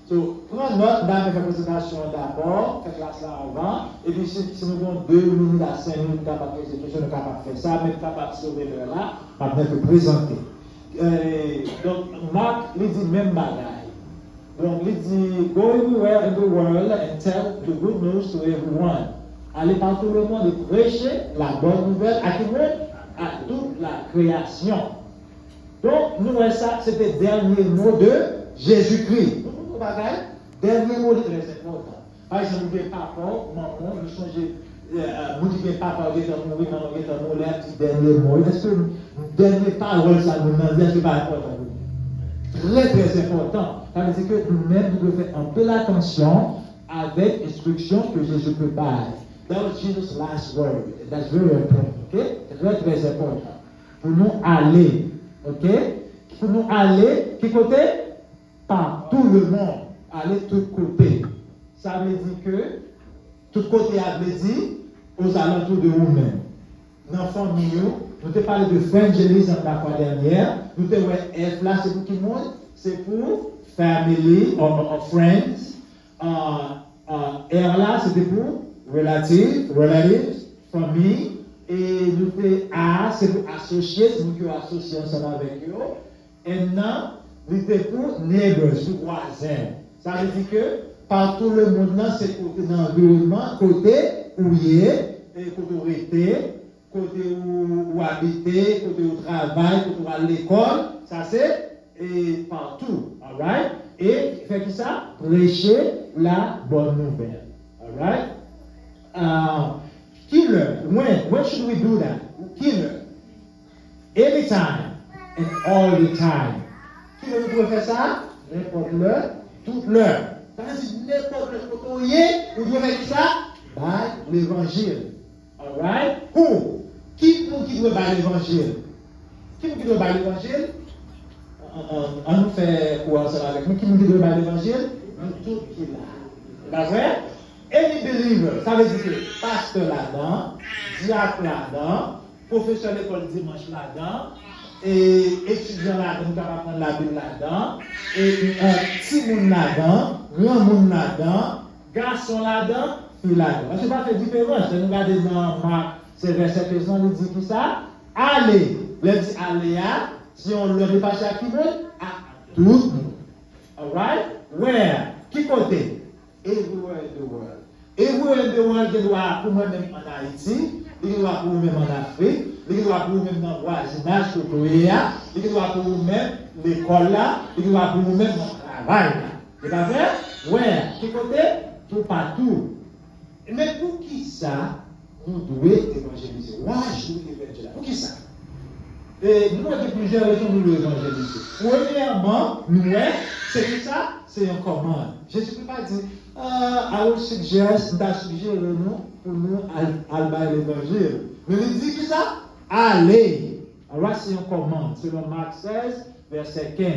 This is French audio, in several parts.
So, prends note dans la présentation d'abord, faites la ça avant, et puis si nous avons 2 minutes à 5 minutes, nous sommes capables de faire ces questions, nous sommes capables de faire ça, mais capable de sauver l'heure là, après de présenter. Donc, Marc, il dit même bagaille. Donc, il dit, go everywhere in the world and tell the good news to everyone. Allez par tout le monde et prêcher la bonne nouvelle à tout le monde, à toute la création. Donc, nous voyons ça, c'était le dernier mot de Jésus-Christ. Dernier mot de très important. Par exemple, vous n'avez pas peur, maman, vous changez, vous n'avez pas peur de mourir, maman, vous avez mourir, le dernier mot. Est-ce que le dernier parole, ça nous demande, est-ce que c'est pas important? Très, très important. Ça veut dire que nous-mêmes, nous devons faire un peu l'attention avec l'instruction que Jésus peut faire. That was Jesus' last word. That's very important. Okay? Très, très important. Pour nous aller. Ok? Pour nous aller, qui côté? Par tout le monde. Aller tout côté. Ça veut dire que tout côté a dire aux alentours de vous-même. Dans la famille, nous t'ai parlé de Frangélisme la fois dernière. Nous t'ai dit F là, c'est pour qui monde? C'est pour family or friends. R là, c'était pour relatives, famille. Et nous t'ai A, c'est pour associer, c'est nous qui sommes associés ensemble avec eux. Et non, nous t'ai pour neighbors, pour voisins. Ça veut dire que partout le monde, c'est côté dans l'environnement, côté où il est, côté où il était. Côté où habiter, côté où travail, côté où à l'école, ça c'est partout, alright? Et fait que ça, prêcher la bonne nouvelle, alright? Killer, when should we do that? Killer, anytime and all the time. Qui vous pouvez faire ça? N'importe l'heure, toute l'heure. Ça veut dire n'importe le côté vous devez faire ça by l'évangile, alright? Who? Qui doit parler l'évangile? Qui doit parler l'évangile? On nous fait quoi ensemble avec nous? Qui doit parler l'évangile? Nous tous qui là. C'est pas vrai? Any believer, ça veut dire que pasteur là-dedans, diacre là-dedans, professeur de l'école dimanche là-dedans, et étudiant là-dedans, nous allons apprendre la Bible là-dedans, et petit monde là-dedans, grand monde là-dedans, garçon là-dedans, fille là-dedans. Je ne sais pas faire différence. Nous regardons dans Marc. C'est verset présent, il dit qui ça? Allez. Il dit allez à, si on le dépasse à qui monde? À tout le monde. Alright? Where? Qui côté? Everywhere in the world. Everywhere in the world, il doit pour moi-même en Haïti, il doit pour vous-même en Afrique, il doit pour vous-même dans le voisinage que vous avez, il doit pour vous-même l'école là, il doit pour vous-même dans le travail là. C'est pas vrai? Where? Qui côté? Tout partout. Mais pour qui ça? Nous devons évangéliser. Moi, je dois évangéliser. Pour qui ça? Et nous avons plusieurs raisons pour l'évangéliser. Premièrement, nous, c'est que ça, c'est un commande. Je ne peux pas dire, I will suggest, nous, pour nous, aller l'évangile. Mais il dit que ça, allez. Alors, c'est un commande, selon Marc 16, verset 15.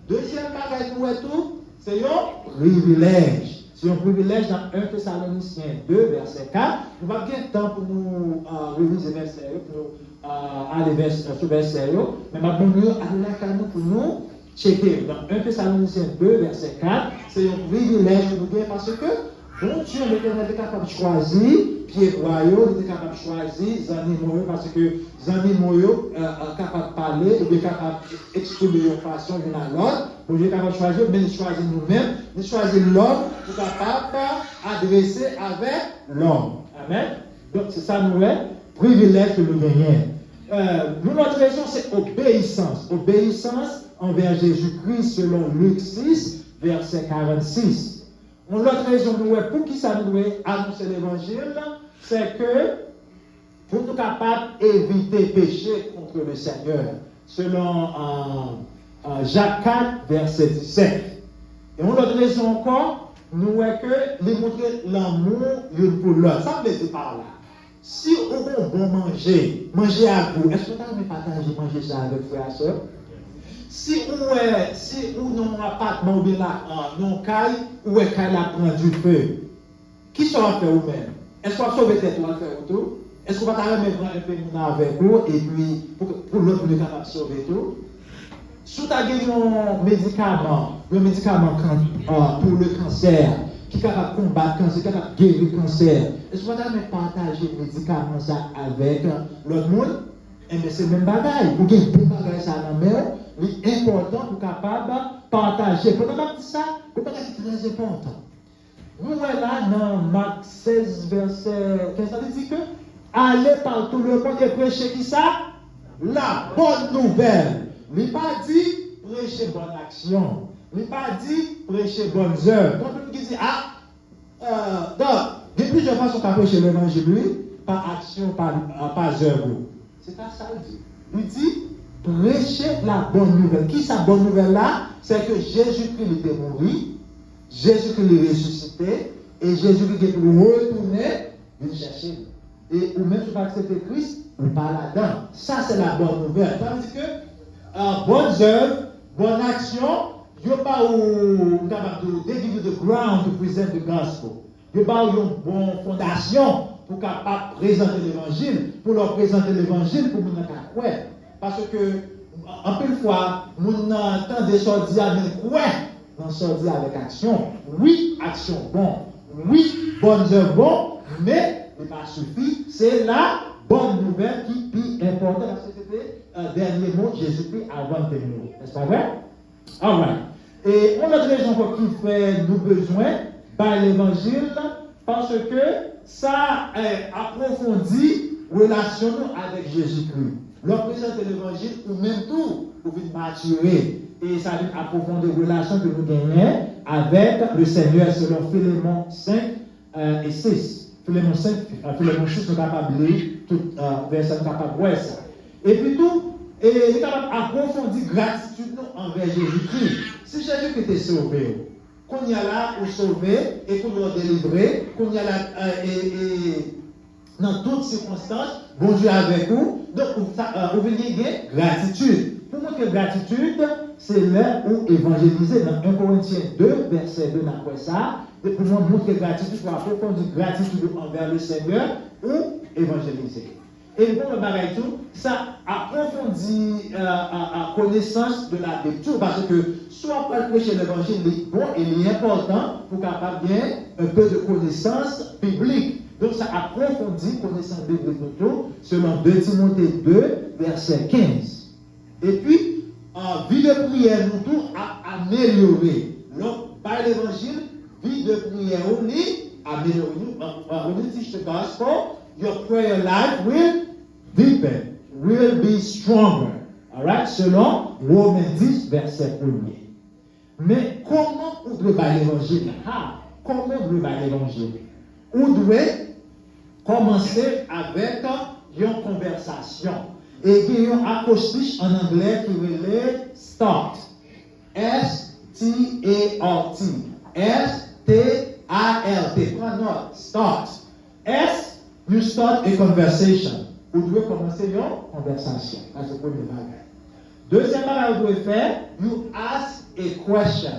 Deuxième bagage, nous, tout, c'est un privilège. C'est un privilège dans 1 Thessaloniciens 2, verset 4. Nous avons bien le temps pour nous réviser les versets, pour aller sur le verset. Mais maintenant, nous allons pour nous checker. Dans 1 Thessaloniciens 2, verset 4, c'est un privilège que nous avons parce que bon Dieu, l'Éternel est capable de choisir, Pierre Royaux était capable de choisir, Zani Moyo, parce que Zani Moyo est capable de parler, il est capable d'exprimer de façon l'une à l'autre. Bon Dieu est capable de choisir, mais il choisit nous-mêmes, il choisit l'homme pour capable d'adresser avec l'homme. Amen. Donc c'est ça, nous, privilège que nous gagnons. Notre raison, c'est obéissance. Obéissance envers Jésus-Christ selon Luc 6, verset 46. L'autre raison, pour qui ça nous doit annoncer l'évangile, c'est que pour nous capables d'éviter péché contre le Seigneur, selon Jacques 4, verset 17. Et l'autre raison encore, nous est que de montrer l'amour pour l'autre. Ça veut dire par là. Si on veut bon manger à vous, est-ce que vous avez partagé manger ça avec frère et soeur? Si on n'a pas appartement ou bien là, non caille, ou est caille là prend du feu, qui sera fait vous-même? Est-ce qu'on va sauver tête ou va faire autour? Est-ce qu'on va quand même prendre un peu avec vous et puis pour l'autre, vous êtes capable de sauver tout? Si tu as un médicament pour le cancer, qui est capable de combattre le cancer, qui est capable de guérir le cancer, est-ce que tu as partager le médicament avec l'autre monde? Et bien, c'est le même bagaille. Pour qu'il y ait bon bagaille ça dans la main, c'est important pour capable de partager. Pour dire ça, c'est très important. Nous, là, dans Marc 16, verset 15, ça veut dire que allez par tout le monde et prêcher qui ça? La bonne nouvelle. Il n'a pas dit prêcher bonne action. Il n'a pas dit prêcher bonnes œuvres. Quand on dit, il y a plusieurs façons de prêcher l'évangile, lui, par action, par œuvre. C'est pas ça qu'il dit. Il dit prêcher la bonne nouvelle. Qui sa bonne nouvelle là? C'est que Jésus-Christ était mort, Jésus-Christ est ressuscité, et Jésus-Christ est pour retourner, venir chercher. Et ou même si vous acceptez Christ, ou pas là-dedans. Ça, c'est la bonne nouvelle. Ça veut dire que bonnes œuvres, bonne action, il n'y a pas capable de give you the ground to present the gospel. Il n'y a pas une bonne fondation pour capable présenter l'évangile, pour leur présenter l'évangile pour nous croire. Parce que, en peu de fois, nous entendons des choses dire, mais quoi? Nous sortir avec action. Oui, action bon. Oui, bonnes œuvres bon, mais ce n'est pas suffit. C'est la bonne nouvelle qui est importante parce que c'était dernier mot Jésus-Christ avant de mourir. N'est-ce pas vrai? All right. Et on a une raison qui fait nous besoin par l'évangile parce que ça approfondit relation avec Jésus-Christ. Leur présenter l'évangile ou même tout pour maturer. Et ça vient approfondir les relations que nous gagnons avec le Seigneur selon Philémon 5 et 6. Philémon 5, Philémon 6, nous sommes capables de lire tout verset, nous sommes capables de voir ça. Et puis tout, nous sommes capables d'approfondir gratitude envers Jésus-Christ. Si Jésus était sauvé, qu'on y a là pour sauver et qu'on l'a délivré, qu'on y a là dans toutes circonstances, bon Dieu avec vous, donc vous venez gagner gratitude. Pour montrer gratitude, c'est là où évangéliser dans 1 Corinthiens 2, verset 2, après ça, et pour montrer gratitude, pour approfondir gratitude envers le Seigneur ou évangéliser. Et pour le bagage tout, ça approfondit la connaissance de la Bible, parce que soit pour prêcher l'évangile, bon, il est important pour capable bien un peu de connaissance biblique. Donc ça approfondit la connaissance biblique selon 2 Timothée 2, verset 15. Et puis, vie de prière, nous tous à améliorer. Donc, par l'évangile, vie de prière, on est améliorée. When you teach the gospel, your prayer life will deepen, will be stronger. All right? Selon Romains 10, verset 1er. Mais comment on doit par l'évangile? Comment on doit par l'évangile? On doit commencer avec une conversation. Et il y a un acrostiche en anglais qui veut start. S-T-A-R-T. S-T-A-R-T. Prends note. Start. S, you start a conversation. Vous devez commencer une conversation. Ça, c'est le premier bagage. Deuxième bagage, vous devez faire, you ask a question.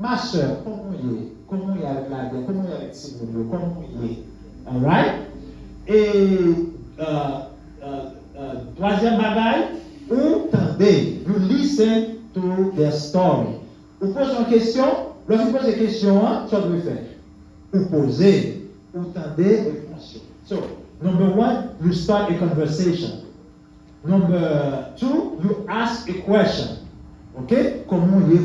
Ma soeur, comment il est? Comment il est avec la guerre? Comment il est avec Simon? Comment il est? All right? Et troisième bagaille, vous tendez, you listen to their story. Vous posez une question, lorsque vous posez une question, ça doit faire. Vous posez, vous tendez réponse. So, number one, you start a conversation. Number two, you ask a question. Ok? Comment il est,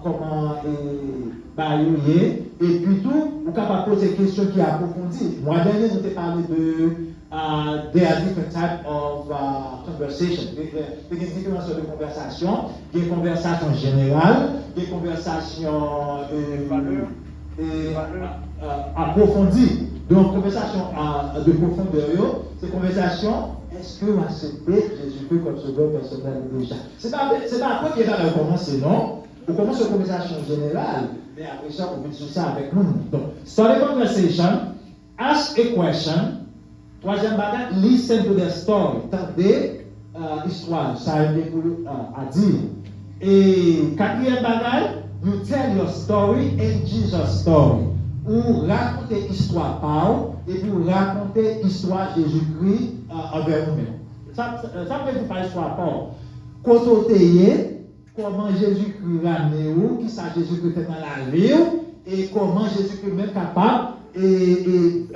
comment il est. Et puis tout, vous pouvez poser des questions qui approfondissent. Moi, dernier, je t'ai parlé de there are different types of conversation. Il y a différentes sortes de conversations. Il y a des conversations générales, des conversations approfondies. Donc, conversation de profondeur, c'est conversation. Est-ce que vous acceptez Jésus-Christ comme sauveur personnel déjà? C'est pas après qu'il va recommencer, non? Vous commencez une conversation générale, mais après ça, vous venez sur ça avec nous. Donc, start a conversation, ask a question. Troisième bagage, listen to their story. Tendez histoire, ça a été à dire. Et quatrième bagage, you tell your story and Jesus' story. Ou racontez histoire par et puis racontez histoire Jésus-Christ envers vous-même. Ça peut vous parler histoire par. Côté comment Jésus-Christ ramené où, qui ça Jésus-Christ fait dans la vie, et comment Jésus-Christ est même capable et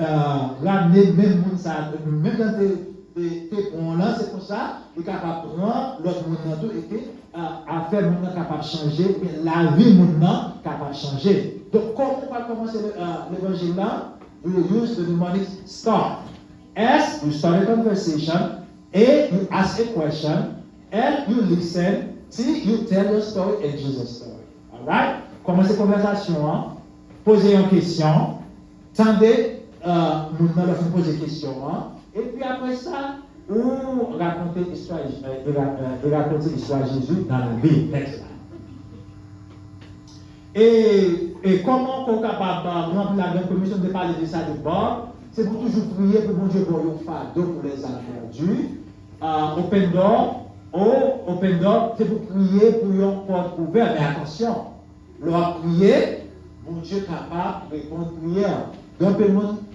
ramener même monde ça, même dans tes bons là, c'est pour ça, il est capable de prendre l'autre monde dans tout et que à faire monde capable de changer, mais la vie monde capable de changer. Donc, comment on va commencer l'évangile là? You use the mnemonic start. S, you start a conversation. A, you ask a question. L, you listen. T, you tell your story and Jesus' story. Alright? Commencez la conversation, hein? Posez une question. Tendez, nous allons poser une question, hein? Et puis après ça, vous racontez l'histoire de Jésus dans la vie. Next slide. Et comment on est capable de remplir la grande commission de parler de ça de bord? C'est pour toujours prier pour mon Dieu pour un fardeau pour les âmes perdues. Open door, c'est pour prier pour une porte ouverte. Mais attention, leur prier, mon Dieu est capable de répondre à la prière. Donc,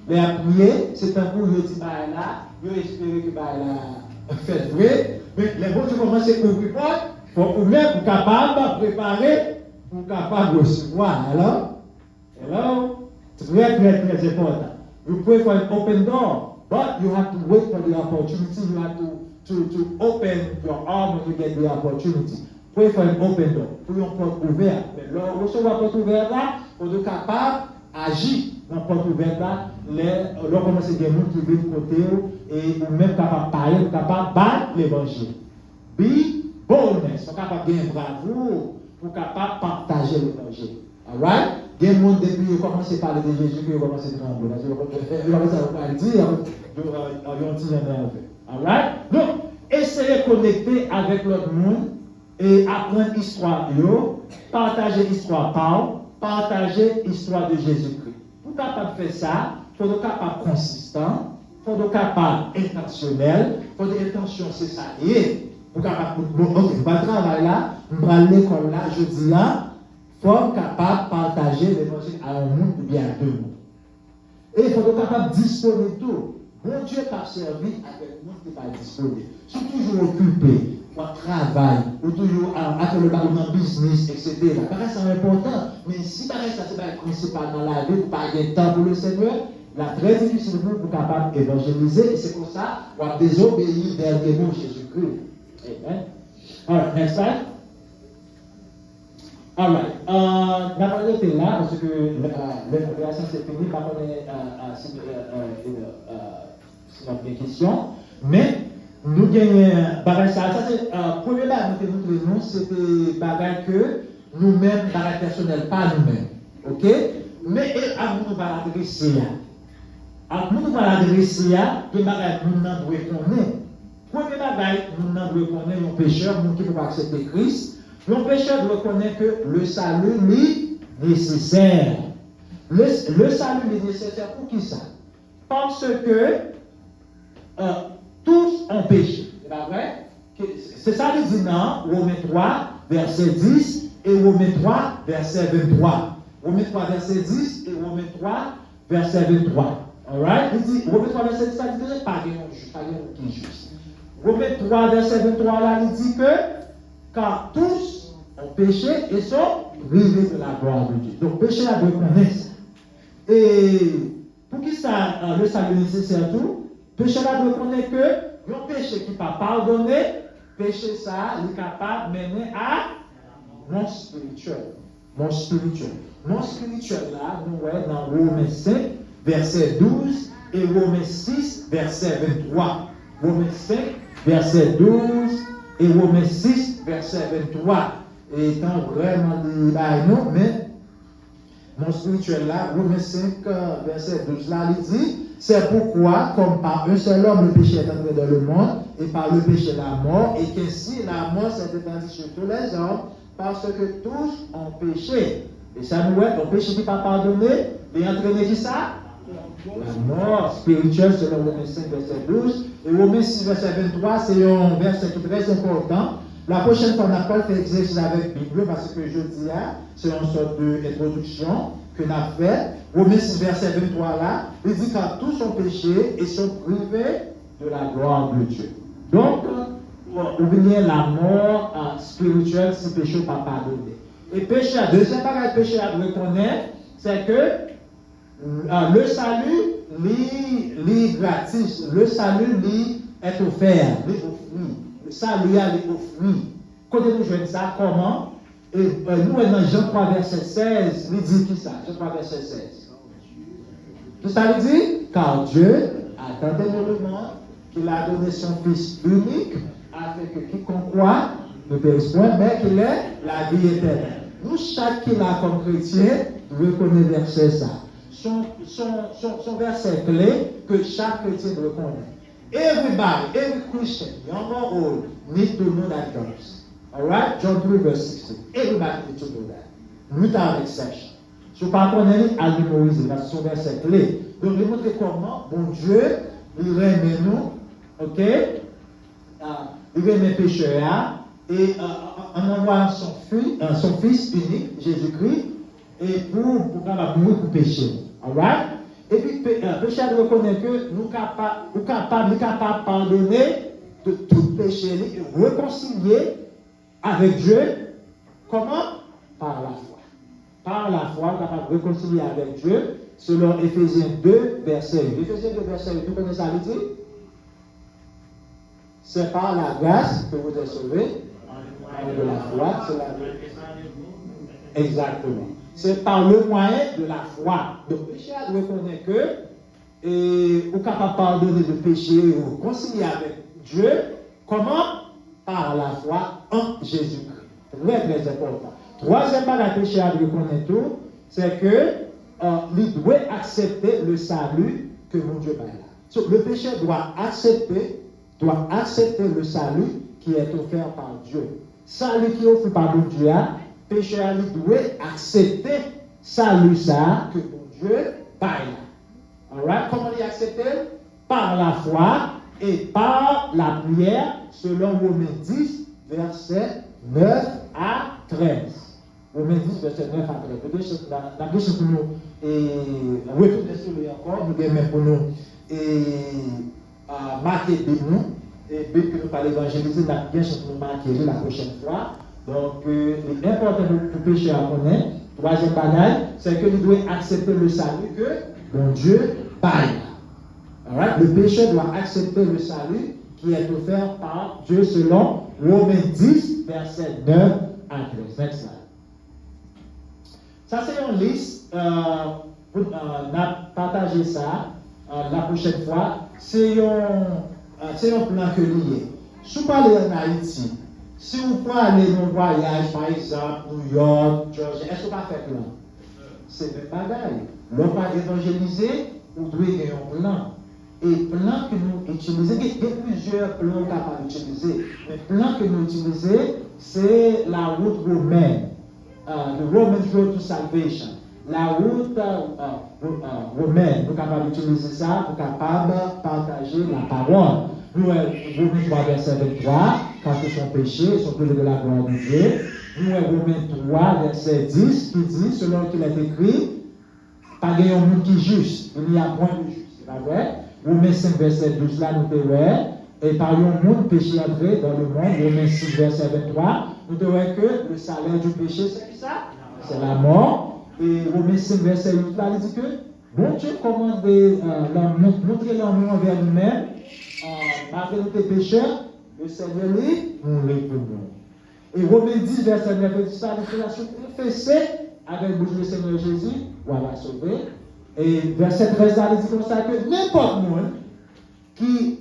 leur prier, c'est un coup, il dit, là, il espère que là, fait vrai. Mais les bons Dieu commencent à ouvrir porte, pour ouvrir, pour capable de préparer. Pour capable de recevoir. Hello? Très, très, très important. You pray for an open door, but you have to wait for the opportunity. You have to open your arm when you get the opportunity. Pray for an open door. Pour une porte ouverte. Mais lorsque recevoir la porte ouverte là, pour être capable d'agir dans la porte ouverte là, lorsque commence à des gens qui viennent côté et ou même capable de parler, capable de battre l'évangile. Be boldness. Sont capable de gagner bravoure. Pour capable partager l'évangile. Alright? Il y a des gens depuis qu'ils commencent à parler de Jésus qui commencent à trembler. Ils commencent à parler de dire, ils ont tiré un alright? Donc, essayez de connecter avec l'autre monde et apprendre l'histoire, partager l'histoire par, partager l'histoire de Jésus-Christ. Pour capable de faire ça, il faut être capable consistant, il faut être capable intentionnel, il faut être intention, c'est ça. Et pour capable ok, pas travail là, à l'école là, je dis là, faut être capable de partager l'évangile à un monde ou bien à deux mondes. Et il faut être capable de disposer de tout. Bon Dieu t'a servi avec le monde qui n'est pas disponible. Si toujours occupé, ou travail, ou toujours à faire le baron dans business, etc. Pareil, c'est important. Mais si pareil, ça c'est pas le principal dans la vie, vous n'avez pas de temps pour le Seigneur, là, très difficile pour vous capable d'évangéliser. Et c'est pour ça qu'on va désobéir vers le nom de Jésus-Christ. Amen. All right, next slide. All right. La parole était là parce que l'information c'est fini. Par contre, c'est une question. Mais nous gagnons bagage ça. Ça c'est premier bagage que nous faisons, c'était bagage que nous-mêmes, bagage personnel, pas nous-mêmes. Ok? Mais à nous va l'adresser. À nous va l'adresser. Que bagage nous n'en devons connaître. Premier bagage, nous devons reconnaître un pécheur, nous qui ne pouvons pas accepter Christ. Un pécheur doit reconnaître que le salut est nécessaire. Le salut est nécessaire pour qui ça? Parce que tous ont péché. C'est pas vrai? C'est ça qu'il dit dans Romains 3, verset 10 et Romains 3, verset 23. Romains 3, verset 10 et Romains 3, verset 23. Alright? Il dit, Romains 3, verset 10, ça dit que pas de juste. Romains 3, verset 23, là, il dit que car tous ont péché et sont privés de la gloire de Dieu. Donc, péché là, doit connaître ça. Et pour qui ça, le salut nécessaire tout, péché là, doit connaître que un péché qui n'est pas pardonné, péché ça, il est capable de mener à mon spirituel. Mon spirituel. Mon spirituel là, nous voyons dans Romains 5, verset 12 et Romains 6, verset 23. Romains 5, verset 12 et Romains 6, verset 23. Et étant vraiment dit, non, mais mon spirituel là, Romains 5, verset 12 là, il dit, c'est pourquoi, comme par un seul homme, le péché est entré dans le monde, et par le péché la mort, et qu'ainsi la mort s'est étendue sur tous les hommes, parce que tous ont péché. Et ça nous est, le péché qui n'est pas pardonné, et entraîné qui ça? La mort spirituelle selon Romains 5, verset 12. Et Romains 6, verset 23, c'est un verset qui est très important. La prochaine fois, on n'a pas fait exercice avec la Bible, parce que je dis, c'est une sorte d'introduction que l'on a fait. Romains 6, verset 23 là, il dit car tous ont péché et sont privés de la gloire de Dieu. Donc, oublier la mort spirituelle si le péché n'est pas pardonné. Et péché, deuxième bagage péché à reconnaître, c'est que le salut, est gratis. Le salut, est offert. Le salut, est offert. Quand nous jouons ça, comment? Et nous, dans Jean 3, verset 16, il dit qui ça? Jean 3, verset 16. Tout ça veut dire? Car Dieu a tant aimé le monde qu'il a donné son Fils unique, afin que quiconque croit ne périsse point, mais qu'il ait la vie éternelle. Nous, chaque qui l'a comme chrétien, reconnaît verset ça. Son verset clé que chaque chrétien reconnaît. Everybody, every Christian, young or old, needs to know that verse. Alright? John 3, verse 16. Everybody needs to know that. Without exception. Si vous ne connaissez pas, à le mémoriser, parce que son verset clé. Donc, il montre comment, bon Dieu, il remet nous, ok? Il remet pécheurs, et en envoyant son fils unique, Jésus-Christ, et pour mourir pour pécher. Alright? Et puis, péché reconnaît que nous sommes capables de pardonner de tout péché et réconcilier avec Dieu. Comment? Par la foi. Par la foi, nous sommes capables de réconcilier avec Dieu, selon Éphésiens 2, verset 8. Éphésiens 2, verset 8, vous connaissez ça, il dit? C'est par la grâce que vous êtes sauvés, de la foi, c'est la exactement. C'est par le moyen de la foi. Donc, le péché reconnaît que vous êtes capable de pardonner de péché et vous concilier avec Dieu. Comment? Par la foi en Jésus-Christ. Très, très important. Troisième bagage que le péché reconnaît tout, c'est que il doit accepter le salut que mon Dieu a là. Donc, le péché doit accepter le salut qui est offert par Dieu. Salut qui est offert par mon Dieu, pécheur doit accepter salut ça que mon Dieu baille. Alright? Comment il accepte? Par la foi et par la prière, selon Romains 10, verset 9 à 13. Romains 10, verset 9 à 13. La question pour nous, retourner sur lui encore, nous devons pour nous marquer de nous, et puis que nous parlons d'évangéliser, la question pour nous marquer la prochaine fois. Donc, l'important pour pécher à connaître, troisième bagage, c'est que nous devons accepter le salut que mon Dieu paye. Alright? Le pécheur doit accepter le salut qui est offert par Dieu selon Romains 10, verset 9 à 13. Next slide. Ça, c'est une liste. On a partagé ça la prochaine fois. C'est un plan que lié. Si vous parlez en Haïti, si vous pouvez aller dans un voyage, par exemple, New York, Georgia, est-ce que vous pas fait plan? C'est le bagaille. L'on va évangéliser, vous devez avoir un plan. Et plan que nous utilisons, il y a plusieurs plans capables d'utiliser. Mais plan que nous utilisons, c'est la route romaine. The Roman Road to Salvation. La route romaine, nous sommes capables d'utiliser ça, nous sommes capables de partager la parole. Nous, Romains 3, verset 23, parce que son péché, sont privés de la gloire de Dieu. Nous, Romains 3, verset 10, qui dit, selon qu'il est écrit, pas de monde qui est juste, il y a point de juste. C'est pas vrai? Romains 5, verset 12, là, nous devons, et par un monde péché entré dans le monde, Romains 6, verset 23, nous devons que le salaire du péché, c'est ça? C'est la mort. Et Romains 5, verset 8, là, il dit que, bon Dieu commande de montrer l'amour envers nous-mêmes, malgré nos pécheurs, le Seigneur nous répondons. Et Romains 10, verset 9, il dit ça, la relation confessée avec le Seigneur Jésus, voilà, sauvé. Et verset 13, là, il dit comme ça que n'importe monde qui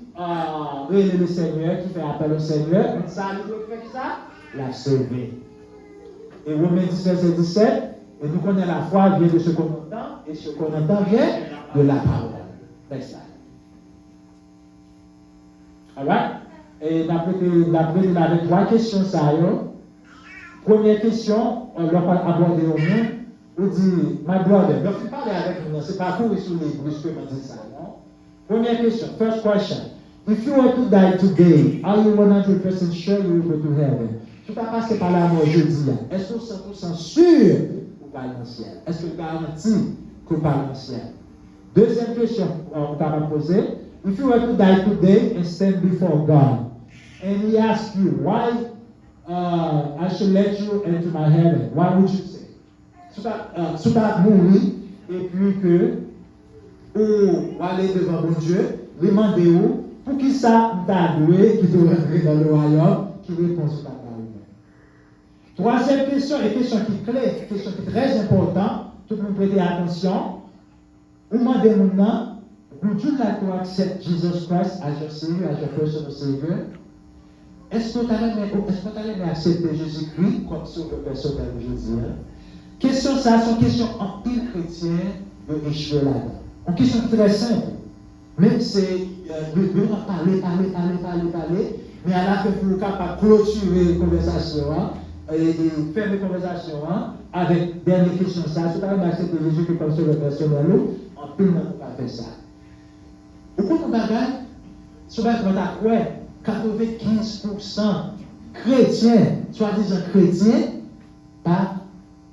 réunit le Seigneur, qui fait appel au Seigneur, ça, il fait ça, l'a sauvé. Et Romains 10, verset 17, et nous connaissons la foi vient de ce qu'on entend, et ce qu'on entend vient de la parole. Next slide. Alright? Et d'après avec trois questions, ça y première question, on va aborder au monde. On dit, my brother, donc il parle avec nous, c'est pas pour sur les brusquement dit ça, non? Première question, first question. If you were to die today, are you 100% sure you will go to heaven? Tu vas passer par la mort jeudi. Est-ce que 100% sûr ou pas dans le ciel? Est-ce que garanti que pas dans le ciel? Deuxième question, on va poser. If you were to die today and stand before God, and he asks you, why I should let you into my heaven, what would you say? Si tu as mouru, et puis que, ou aller devant mon Dieu, demandez-vous, pour qui ça t'a doué, qui te rentrer dans le royaume, qui répond sur ta parole. Troisième question, et question qui est clé, question qui est très importante, tout le monde prêtez attention. Vous demandez maintenant, would you like to accept Jesus Christ as your Savior, as your personal Savior? Est-ce que tu as aimé accepter Jésus-Christ comme sauveur personnel aujourd'hui? Question ça, c'est une question en pile chrétien de échouer là-dedans. Une question très simple. Même si de parler, mais à la fin, pour le capable clôturer la conversation, et faire des conversations avec dernière question, ça, c'est pas même accepter Jésus qui comme sauveur personnel, en pile, on ne peut pas faire ça. Pourquoi on bagaille? Souvent, on a quoi? 95% chrétiens, soi-disant chrétiens, pas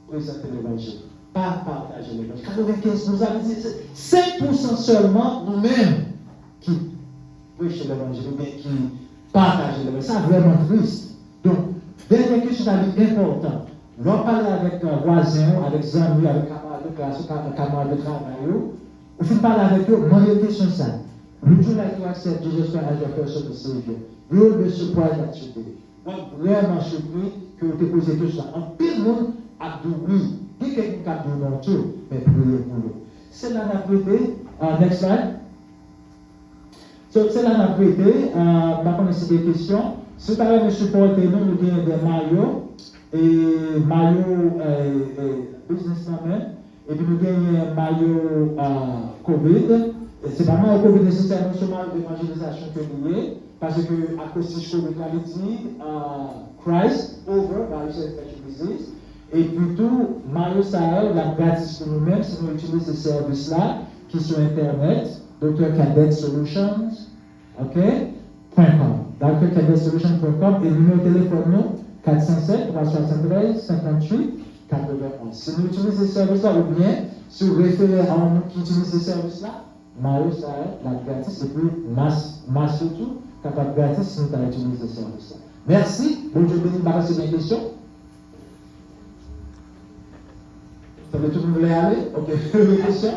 présenter l'évangile, pas partager l'évangile. 95%, nous avons dit 5% seulement nous-mêmes qui prêchent l'évangile, ou bien qui partagent l'évangile. C'est vraiment triste. Donc, dernière question importante. L'on parle avec un voisin, avec des amis, avec camarades de classe, camarades de travail, on finit parler avec eux, moi, il y a une question ça. Would you like to accept Jesus Christ as your personal Savior? You will be surprised that you did. Moi, vraiment surpris que vous te posez tout ça. En pile monde a dit oui. Il y a quelqu'un qui a dit non tout, mais priez pour nous. C'est là qu'on a prêté. Next slide. So, c'est là qu'on a prêté. Maintenant, c'est des questions. Si vous avez supporté nous, nous avons des maillots. Et maillots businessman. Et puis nous avons un maillot COVID. C'est pas mal au COVID nécessairement seulement l'évangélisation que nous avons, parce que à cause de COVID, la dit Christ over by infectious disease. Et plutôt, Mario Sahel, la gratis pour nous-mêmes, si nous utilisons ces services-là, qui sont Internet, Dr. Cadet Solutions, ok, .com. drcadet-solutions.com et le numéro de téléphone, nous, 407 373 58 91. Si nous utilisons ces services-là, ou bien, si vous référez à un qui utilise ces services-là, Mario Sahel, la gratis, et puis masse surtout, capable gratis si nous avons utilisé ces services-là. Merci. Bon Dieu béni, ma c'est une question. Ça veut tout le monde aller? Ok, une question?